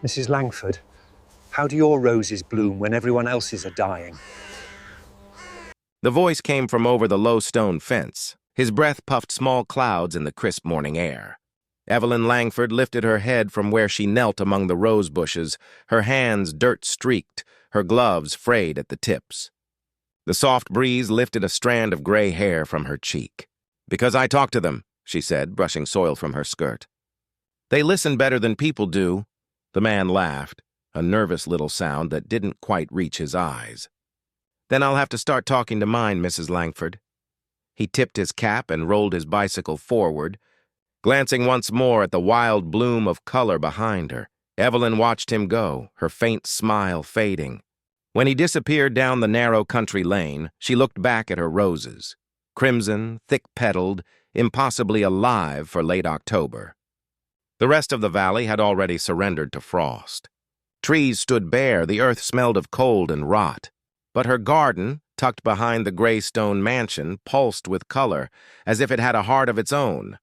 Mrs. Langford, how do your roses bloom when everyone else's are dying? The voice came from over the low stone fence. His breath puffed small clouds in the crisp morning air. Evelyn Langford lifted her head from where she knelt among the rose bushes, her hands dirt-streaked, her gloves frayed at the tips. The soft breeze lifted a strand of gray hair from her cheek. "Because I talked to them," she said, brushing soil from her skirt. "They listen better than people do." The man laughed, a nervous little sound that didn't quite reach his eyes. "Then I'll have to start talking to mine, Mrs. Langford." He tipped his cap and rolled his bicycle forward. Glancing once more at the wild bloom of color behind her, Evelyn watched him go, her faint smile fading. When he disappeared down the narrow country lane, she looked back at her roses, crimson, thick-petaled, impossibly alive for late October. The rest of the valley had already surrendered to frost. Trees stood bare, the earth smelled of cold and rot. But her garden, tucked behind the gray stone mansion, pulsed with color, as if it had a heart of its own.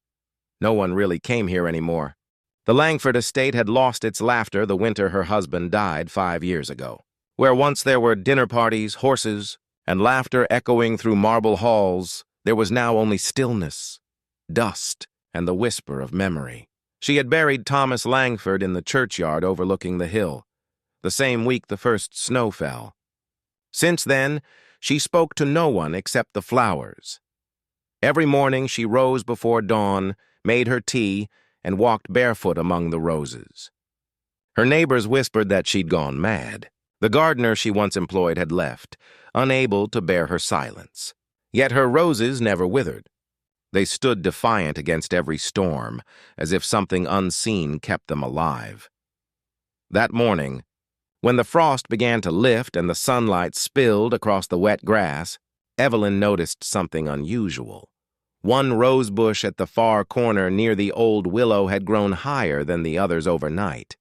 No one really came here anymore. The Langford estate had lost its laughter the winter her husband died 5 years ago. Where once there were dinner parties, horses, and laughter echoing through marble halls, there was now only stillness, dust, and the whisper of memory. She had buried Thomas Langford in the churchyard overlooking the hill, the same week the first snow fell. Since then, she spoke to no one except the flowers. Every morning she rose before dawn, made her tea, and walked barefoot among the roses. Her neighbors whispered that she'd gone mad. The gardener she once employed had left, unable to bear her silence. Yet her roses never withered. They stood defiant against every storm, as if something unseen kept them alive. That morning, when the frost began to lift and the sunlight spilled across the wet grass, Evelyn noticed something unusual. One rose bush at the far corner near the old willow had grown higher than the others overnight.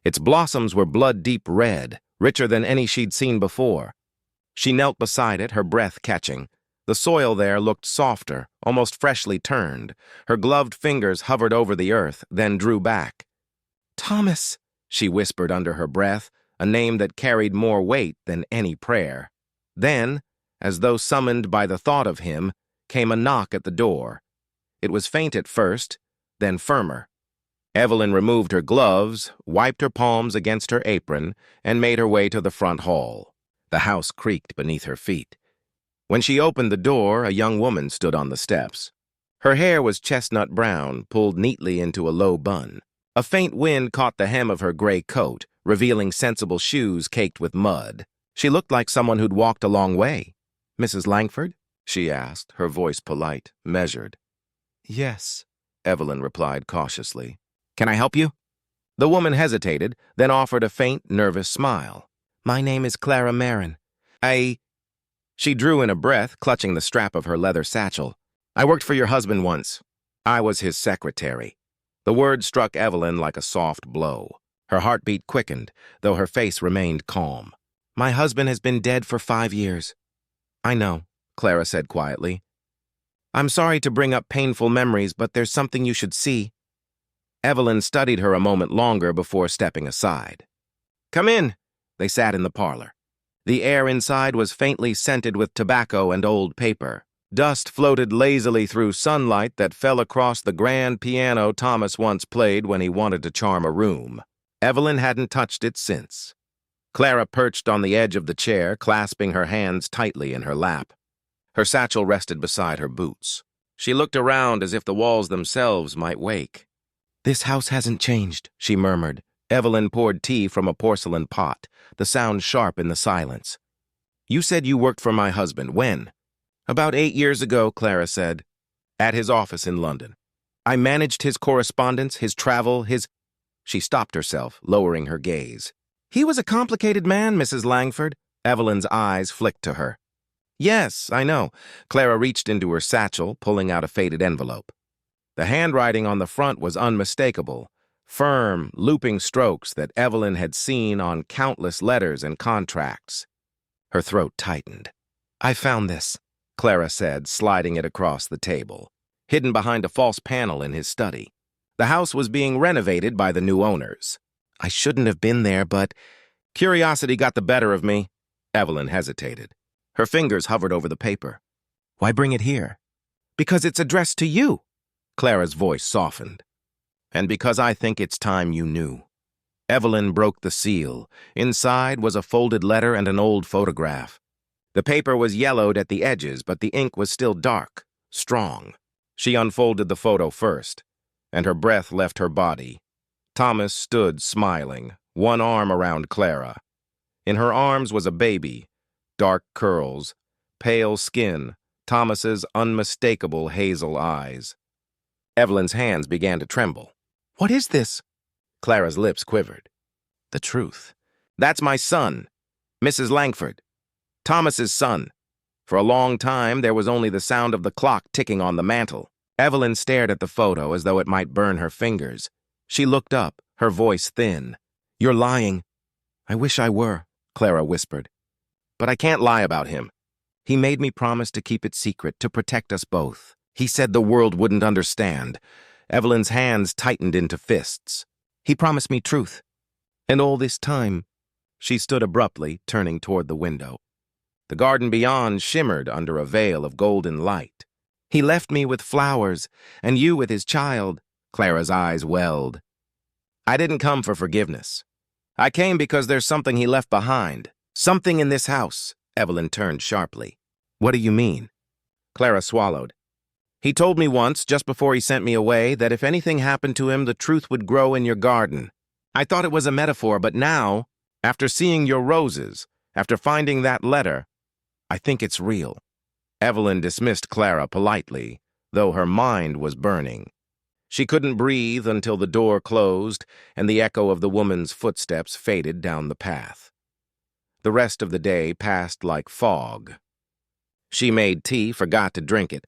Its blossoms were blood-deep red, richer than any she'd seen before. She knelt beside it, her breath catching. The soil there looked softer, almost freshly turned. Her gloved fingers hovered over the earth, then drew back. "Thomas," she whispered under her breath, a name that carried more weight than any prayer. Then, as though summoned by the thought of him, came a knock at the door. It was faint at first, then firmer. Evelyn removed her gloves, wiped her palms against her apron, and made her way to the front hall. The house creaked beneath her feet. When she opened the door, a young woman stood on the steps. Her hair was chestnut brown, pulled neatly into a low bun. A faint wind caught the hem of her gray coat, revealing sensible shoes caked with mud. She looked like someone who'd walked a long way. "Mrs. Langford?" she asked, her voice polite, measured. "Yes," Evelyn replied cautiously. "Can I help you?" The woman hesitated, then offered a faint, nervous smile. "My name is Clara Marin. She drew in a breath, clutching the strap of her leather satchel. "I worked for your husband once. I was his secretary." The word struck Evelyn like a soft blow. Her heartbeat quickened, though her face remained calm. "My husband has been dead for 5 years." "I know," Clara said quietly. "I'm sorry to bring up painful memories, but there's something you should see." Evelyn studied her a moment longer before stepping aside. "Come in." They sat in the parlor. The air inside was faintly scented with tobacco and old paper. Dust floated lazily through sunlight that fell across the grand piano Thomas once played when he wanted to charm a room. Evelyn hadn't touched it since. Clara perched on the edge of the chair, clasping her hands tightly in her lap. Her satchel rested beside her boots. She looked around as if the walls themselves might wake. "This house hasn't changed," she murmured. Evelyn poured tea from a porcelain pot, the sound sharp in the silence. "You said you worked for my husband. When?" "About 8 years ago," Clara said. "At his office in London. I managed his correspondence, his travel, his—" She stopped herself, lowering her gaze. "He was a complicated man, Mrs. Langford." Evelyn's eyes flicked to her. "Yes, I know." Clara reached into her satchel, pulling out a faded envelope. The handwriting on the front was unmistakable, firm, looping strokes that Evelyn had seen on countless letters and contracts. Her throat tightened. "I found this," Clara said, sliding it across the table, hidden behind a false panel in his study. The house was being renovated by the new owners. I shouldn't have been there, but curiosity got the better of me. Evelyn hesitated. Her fingers hovered over the paper. Why bring it here? Because it's addressed to you. Clara's voice softened. And because I think it's time you knew. Evelyn broke the seal. Inside was a folded letter and an old photograph. The paper was yellowed at the edges, but the ink was still dark, strong. She unfolded the photo first, and her breath left her body. Thomas stood smiling, one arm around Clara. In her arms was a baby, dark curls, pale skin, Thomas's unmistakable hazel eyes. Evelyn's hands began to tremble. What is this? Clara's lips quivered. The truth. That's my son, Mrs. Langford. Thomas's son. For a long time, there was only the sound of the clock ticking on the mantel. Evelyn stared at the photo as though it might burn her fingers. She looked up, her voice thin. You're lying. I wish I were, Clara whispered. But I can't lie about him. He made me promise to keep it secret, to protect us both. He said the world wouldn't understand. Evelyn's hands tightened into fists. He promised me truth. And all this time, she stood abruptly, turning toward the window. The garden beyond shimmered under a veil of golden light. He left me with flowers, and you with his child. Clara's eyes welled. I didn't come for forgiveness. I came because there's something he left behind. Something in this house. Evelyn turned sharply. What do you mean? Clara swallowed. He told me once, just before he sent me away, that if anything happened to him, the truth would grow in your garden. I thought it was a metaphor, but now, after seeing your roses, after finding that letter, I think it's real. Evelyn dismissed Clara politely, though her mind was burning. She couldn't breathe until the door closed and the echo of the woman's footsteps faded down the path. The rest of the day passed like fog. She made tea, forgot to drink it.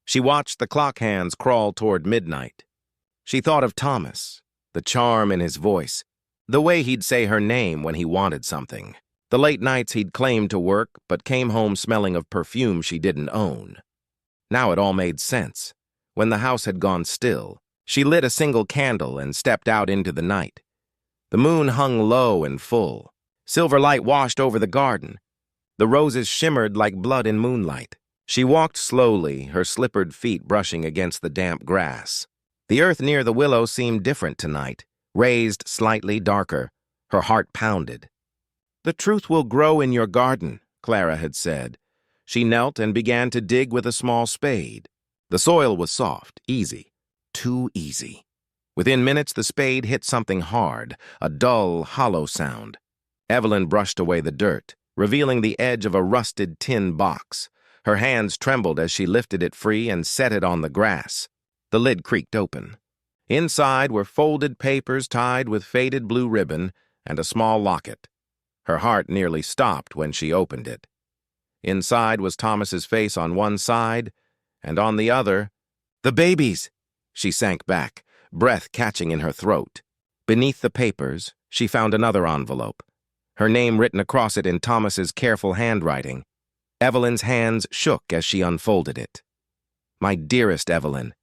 She watched the clock hands crawl toward midnight. She thought of Thomas, the charm in his voice, the way he'd say her name when he wanted something, the late nights he'd claimed to work but came home smelling of perfume she didn't own. Now it all made sense. When the house had gone still, she lit a single candle and stepped out into the night. The moon hung low and full. Silver light washed over the garden. The roses shimmered like blood in moonlight. She walked slowly, her slippered feet brushing against the damp grass. The earth near the willow seemed different tonight, raised slightly darker. Her heart pounded. The truth will grow in your garden, Clara had said. She knelt and began to dig with a small spade. The soil was soft, easy, too easy. Within minutes, the spade hit something hard, a dull, hollow sound. Evelyn brushed away the dirt, revealing the edge of a rusted tin box. Her hands trembled as she lifted it free and set it on the grass. The lid creaked open. Inside were folded papers tied with faded blue ribbon and a small locket. Her heart nearly stopped when she opened it. Inside was Thomas's face on one side, and on the other, the baby's. She sank back, breath catching in her throat. Beneath the papers, she found another envelope, her name written across it in Thomas's careful handwriting. Evelyn's hands shook as she unfolded it. My dearest Evelyn,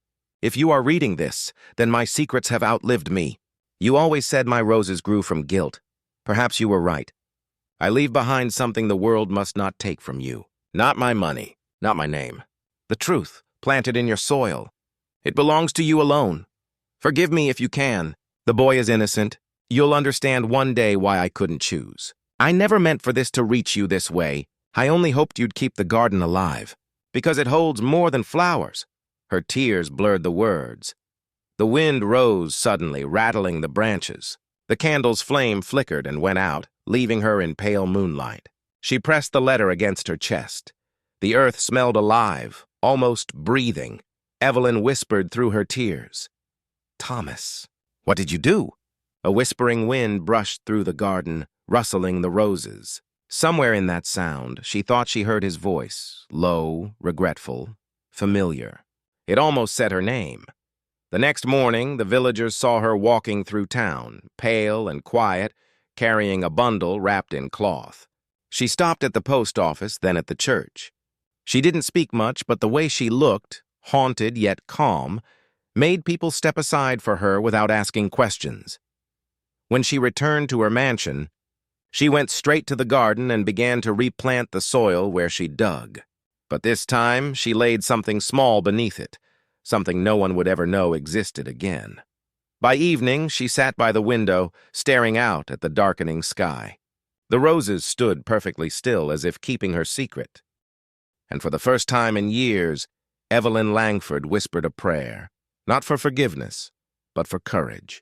if you are reading this, then my secrets have outlived me. You always said my roses grew from guilt. Perhaps you were right. I leave behind something the world must not take from you. Not my money, not my name. The truth, planted in your soil. It belongs to you alone. Forgive me if you can. The boy is innocent. You'll understand one day why I couldn't choose. I never meant for this to reach you this way. I only hoped you'd keep the garden alive, because it holds more than flowers. Her tears blurred the words. The wind rose suddenly, rattling the branches. The candle's flame flickered and went out, leaving her in pale moonlight. She pressed the letter against her chest. The earth smelled alive, almost breathing. Evelyn whispered through her tears. Thomas, what did you do? A whispering wind brushed through the garden, rustling the roses. Somewhere in that sound, she thought she heard his voice, low, regretful, familiar. It almost said her name. The next morning, the villagers saw her walking through town, pale and quiet, carrying a bundle wrapped in cloth. She stopped at the post office, then at the church. She didn't speak much, but the way she looked, haunted yet calm, made people step aside for her without asking questions. When she returned to her mansion, she went straight to the garden and began to replant the soil where she dug. But this time, she laid something small beneath it, something no one would ever know existed again. By evening, she sat by the window, staring out at the darkening sky. The roses stood perfectly still, as if keeping her secret. And for the first time in years, Evelyn Langford whispered a prayer, not for forgiveness, but for courage.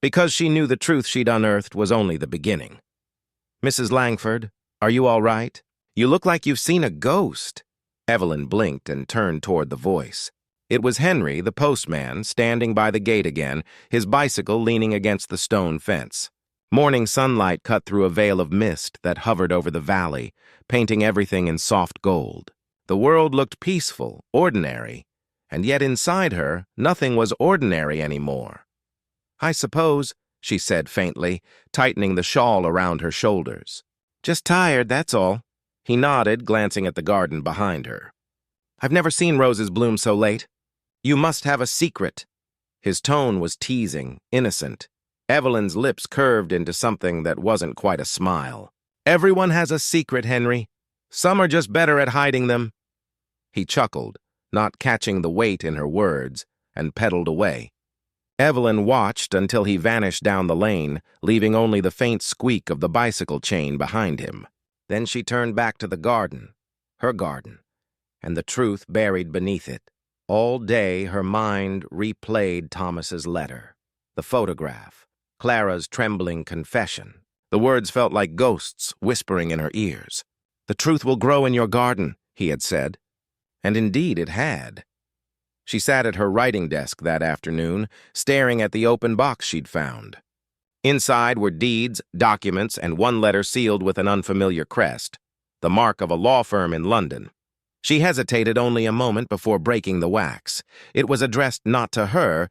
Because she knew the truth she'd unearthed was only the beginning. "Mrs. Langford, are you all right? You look like you've seen a ghost." Evelyn blinked and turned toward the voice. It was Henry, the postman, standing by the gate again, his bicycle leaning against the stone fence. Morning sunlight cut through a veil of mist that hovered over the valley, painting everything in soft gold. The world looked peaceful, ordinary, and yet inside her, nothing was ordinary anymore. "I suppose," she said faintly, tightening the shawl around her shoulders. "Just tired, that's all." He nodded, glancing at the garden behind her. "I've never seen roses bloom so late. You must have a secret." His tone was teasing, innocent. Evelyn's lips curved into something that wasn't quite a smile. "Everyone has a secret, Henry. Some are just better at hiding them." He chuckled, not catching the weight in her words, and pedaled away. Evelyn watched until he vanished down the lane, leaving only the faint squeak of the bicycle chain behind him. Then she turned back to the garden, her garden, and the truth buried beneath it. All day her mind replayed Thomas's letter, the photograph, Clara's trembling confession. The words felt like ghosts whispering in her ears. "The truth will grow in your garden," he had said. And indeed it had. She sat at her writing desk that afternoon, staring at the open box she'd found. Inside were deeds, documents, and one letter sealed with an unfamiliar crest, the mark of a law firm in London. She hesitated only a moment before breaking the wax. It was addressed not to her,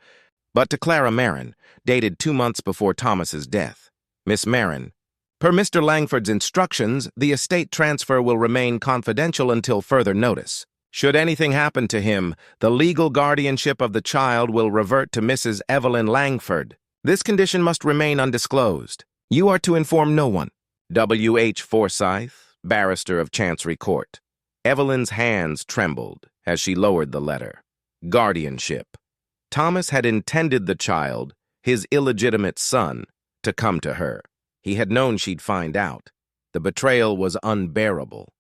but to Clara Marin, dated 2 months before Thomas's death. "Miss Marin, per Mr. Langford's instructions, the estate transfer will remain confidential until further notice. Should anything happen to him, the legal guardianship of the child will revert to Mrs. Evelyn Langford. This condition must remain undisclosed. You are to inform no one. W.H. Forsyth, barrister of Chancery Court." Evelyn's hands trembled as she lowered the letter. Guardianship. Thomas had intended the child, his illegitimate son, to come to her. He had known she'd find out. The betrayal was unbearable.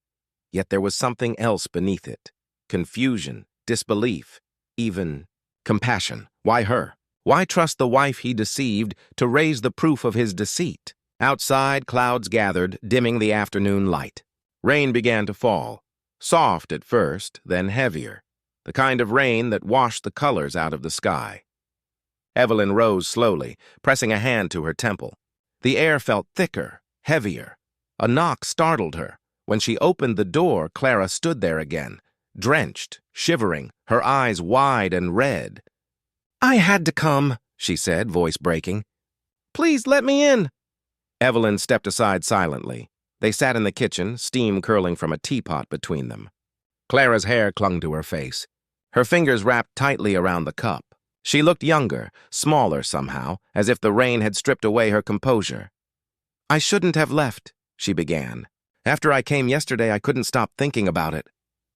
Yet there was something else beneath it. Confusion, disbelief, even compassion. Why her? Why trust the wife he deceived to raise the proof of his deceit? Outside, clouds gathered, dimming the afternoon light. Rain began to fall. Soft at first, then heavier. The kind of rain that washed the colors out of the sky. Evelyn rose slowly, pressing a hand to her temple. The air felt thicker, heavier. A knock startled her. When she opened the door, Clara stood there again, drenched, shivering, her eyes wide and red. "I had to come," she said, voice breaking. "Please let me in." Evelyn stepped aside silently. They sat in the kitchen, steam curling from a teapot between them. Clara's hair clung to her face. Her fingers wrapped tightly around the cup. She looked younger, smaller somehow, as if the rain had stripped away her composure. "I shouldn't have left," she began. "After I came yesterday, I couldn't stop thinking about it.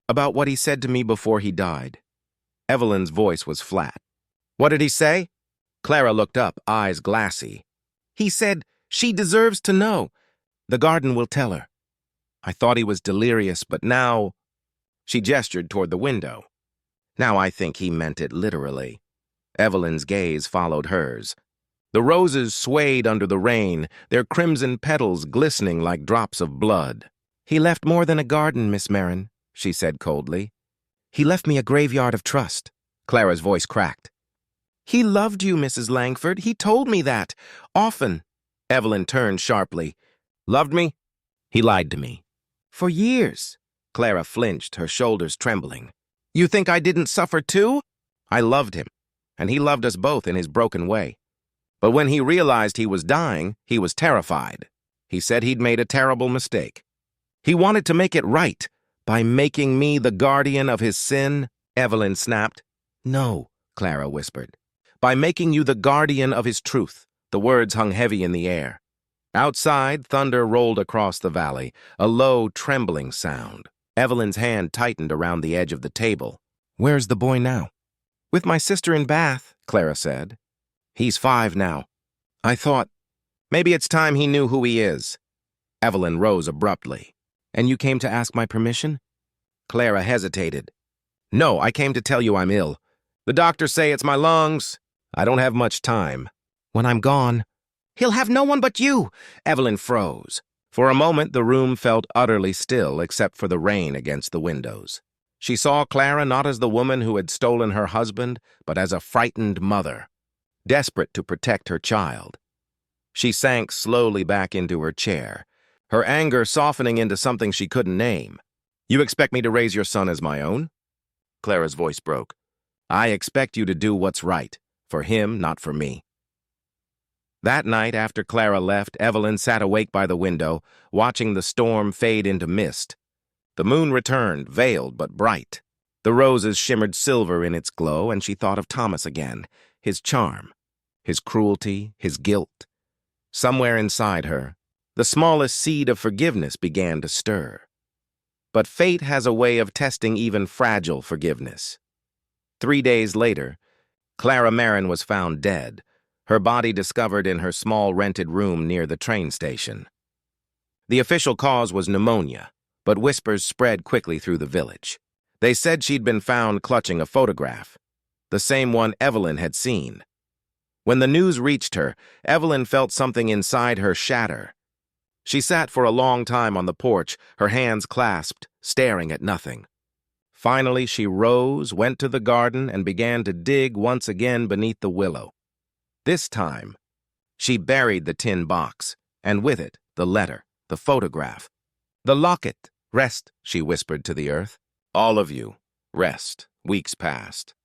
About what he said to me before he died." Evelyn's voice was flat. "What did he say?" Clara looked up, eyes glassy. "He said she deserves to know. The garden will tell her. I thought he was delirious, but now—" She gestured toward the window. "Now I think he meant it literally." Evelyn's gaze followed hers. The roses swayed under the rain, their crimson petals glistening like drops of blood. "He left more than a garden, Miss Marin," she said coldly. "He left me a graveyard of trust." Clara's voice cracked. "He loved you, Mrs. Langford. He told me that. Often." Evelyn turned sharply. "Loved me?" "He lied to me." "For years." Clara flinched, her shoulders trembling. "You think I didn't suffer too?" "I loved him, and he loved us both in his broken way. But when he realized he was dying, he was terrified. He said he'd made a terrible mistake. He wanted to make it right by making me the guardian of his sin." Evelyn snapped. "No," Clara whispered. "By making you the guardian of his truth, The words hung heavy in the air. Outside, thunder rolled across the valley, a low, trembling sound. Evelyn's hand tightened around the edge of the table. "Where's the boy now?" "With my sister in Bath," Clara said. "He's 5 now. I thought, maybe it's time he knew who he is." Evelyn rose abruptly. "And you came to ask my permission?" Clara hesitated. "No, I came to tell you I'm ill. The doctors say it's my lungs. I don't have much time. When I'm gone—" "He'll have no one but you!" Evelyn froze. For a moment, the room felt utterly still except for the rain against the windows. She saw Clara not as the woman who had stolen her husband, but as a frightened mother, desperate to protect her child. She sank slowly back into her chair, her anger softening into something she couldn't name. "You expect me to raise your son as my own?" Clara's voice broke. "I expect you to do what's right, for him, not for me." That night, after Clara left, Evelyn sat awake by the window, watching the storm fade into mist. The moon returned, veiled but bright. The roses shimmered silver in its glow, and she thought of Thomas again, his charm, his cruelty, his guilt. Somewhere inside her, the smallest seed of forgiveness began to stir. But fate has a way of testing even fragile forgiveness. 3 days later, Clara Marin was found dead, her body discovered in her small rented room near the train station. The official cause was pneumonia, but whispers spread quickly through the village. They said she'd been found clutching a photograph, the same one Evelyn had seen. When the news reached her, Evelyn felt something inside her shatter. She sat for a long time on the porch, her hands clasped, staring at nothing. Finally, she rose, went to the garden, and began to dig once again beneath the willow. This time, she buried the tin box, and with it, the letter, the photograph. "The locket, rest," she whispered to the earth. "All of you, rest." Weeks passed.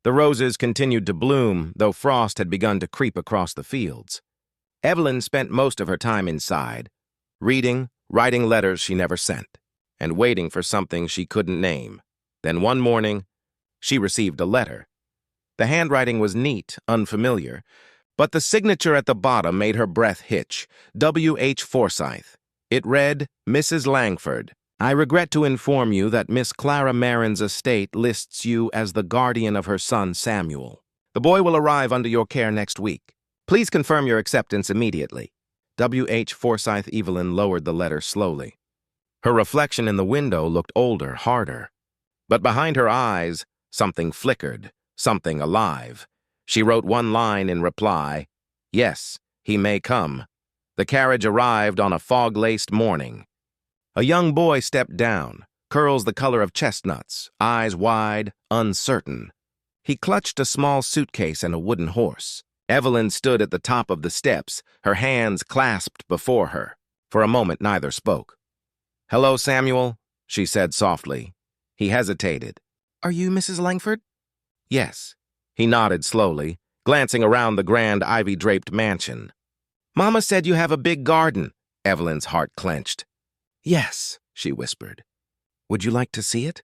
The roses continued to bloom, though frost had begun to creep across the fields. Evelyn spent most of her time inside, reading, writing letters she never sent, and waiting for something she couldn't name. Then one morning, she received a letter. The handwriting was neat, unfamiliar, but the signature at the bottom made her breath hitch. W.H. Forsyth. It read, "Mrs. Langford, I regret to inform you that Miss Clara Marin's estate lists you as the guardian of her son Samuel. The boy will arrive under your care next week. Please confirm your acceptance immediately." W.H. Forsyth. Evelyn lowered the letter slowly. Her reflection in the window looked older, harder. But behind her eyes, something flickered, something alive. She wrote one line in reply, "Yes, he may come." The carriage arrived on a fog-laced morning. A young boy stepped down, curls the color of chestnuts, eyes wide, uncertain. He clutched a small suitcase and a wooden horse. Evelyn stood at the top of the steps, her hands clasped before her. For a moment, neither spoke. "Hello, Samuel," she said softly. He hesitated. "Are you Mrs. Langford?" "Yes." He nodded slowly, glancing around the grand ivy-draped mansion. "Mama said you have a big garden." Evelyn's heart clenched. "Yes," she whispered. "Would you like to see it?"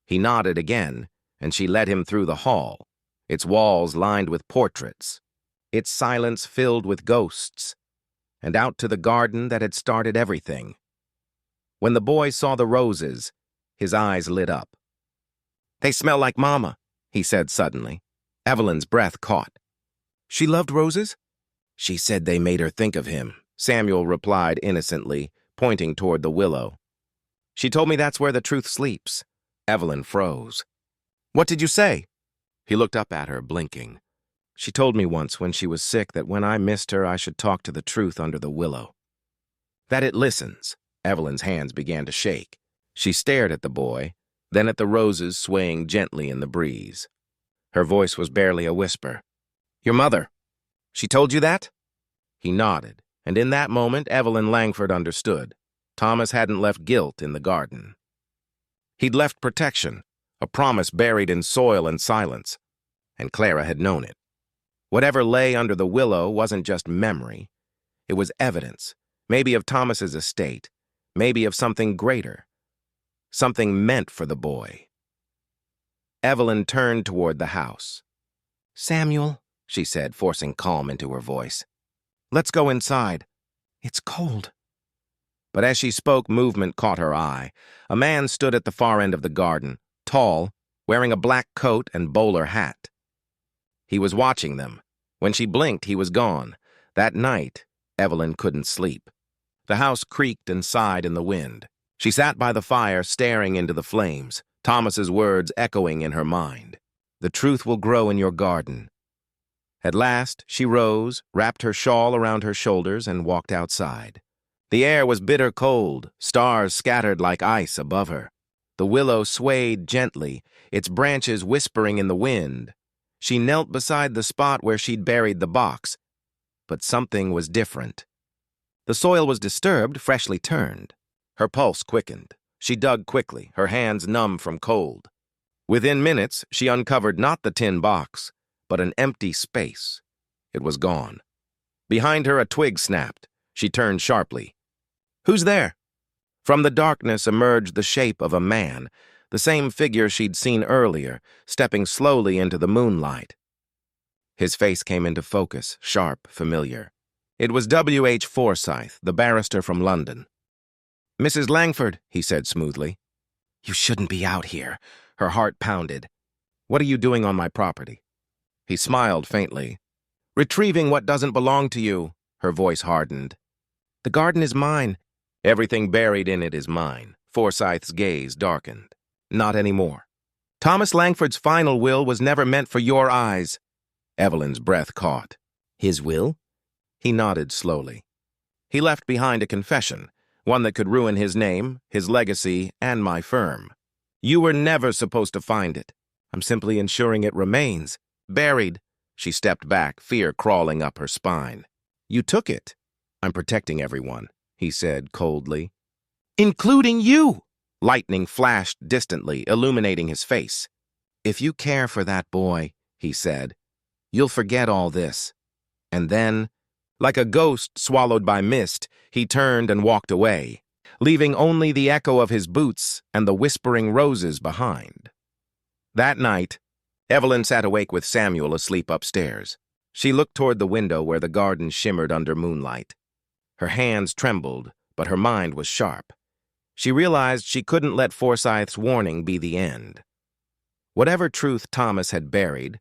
He nodded again, and she led him through the hall, its walls lined with portraits, its silence filled with ghosts, and out to the garden that had started everything. When the boy saw the roses, his eyes lit up. "They smell like Mama," he said suddenly. Evelyn's breath caught. "She loved roses?" "She said they made her think of him," Samuel replied innocently, pointing toward the willow. "She told me that's where the truth sleeps." Evelyn froze. "What did you say?" He looked up at her, blinking. "She told me once when she was sick that when I missed her I should talk to the truth under the willow. That it listens." Evelyn's hands began to shake. She stared at the boy, then at the roses swaying gently in the breeze. Her voice was barely a whisper. "Your mother. She told you that?" He nodded, and in that moment Evelyn Langford understood. Thomas hadn't left guilt in the garden. He'd left protection, a promise buried in soil and silence, and Clara had known it. Whatever lay under the willow wasn't just memory. It was evidence, maybe of Thomas's estate, maybe of something greater, something meant for the boy. Evelyn turned toward the house. "Samuel," she said, forcing calm into her voice, Let's go inside. It's cold. But as she spoke, movement caught her eye. A man stood at the far end of the garden, tall, wearing a black coat and bowler hat. He was watching them. When she blinked, he was gone. That night, Evelyn couldn't sleep. The house creaked and sighed in the wind. She sat by the fire, staring into the flames, Thomas's words echoing in her mind. The truth will grow in your garden. At last, she rose, wrapped her shawl around her shoulders, and walked outside. The air was bitter cold, stars scattered like ice above her. The willow swayed gently, its branches whispering in the wind. She knelt beside the spot where she'd buried the box, but something was different. The soil was disturbed, freshly turned. Her pulse quickened. She dug quickly, her hands numb from cold. Within minutes, she uncovered not the tin box, but an empty space. It was gone. Behind her, a twig snapped. She turned sharply. "Who's there?" From the darkness emerged the shape of a man, the same figure she'd seen earlier, stepping slowly into the moonlight. His face came into focus, sharp, familiar. It was W.H. Forsyth, the barrister from London. "Mrs. Langford," he said smoothly. "You shouldn't be out here." Her heart pounded. "What are you doing on my property?" He smiled faintly. "Retrieving what doesn't belong to you." Her voice hardened. "The garden is mine." "Everything buried in it is mine." Forsyth's gaze darkened. "Not anymore. Thomas Langford's final will was never meant for your eyes." Evelyn's breath caught. "His will?" He nodded slowly. "He left behind a confession, one that could ruin his name, his legacy, and my firm. You were never supposed to find it. I'm simply ensuring it remains. Buried." She stepped back, fear crawling up her spine. "You took it." "I'm protecting everyone," he said coldly. "Including you!" Lightning flashed distantly, illuminating his face. "If you care for that boy," he said, "you'll forget all this." And then, like a ghost swallowed by mist, he turned and walked away, leaving only the echo of his boots and the whispering roses behind. That night, Evelyn sat awake with Samuel asleep upstairs. She looked toward the window where the garden shimmered under moonlight. Her hands trembled, but her mind was sharp. She realized she couldn't let Forsyth's warning be the end. Whatever truth Thomas had buried,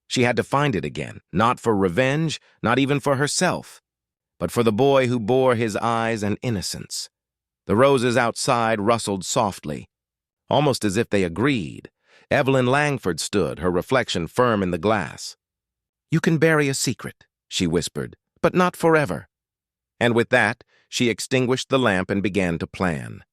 she had to find it again, not for revenge, not even for herself, but for the boy who bore his eyes and innocence. The roses outside rustled softly, almost as if they agreed. Evelyn Langford stood, her reflection firm in the glass. "You can bury a secret," she whispered, "but not forever." And with that, she extinguished the lamp and began to plan.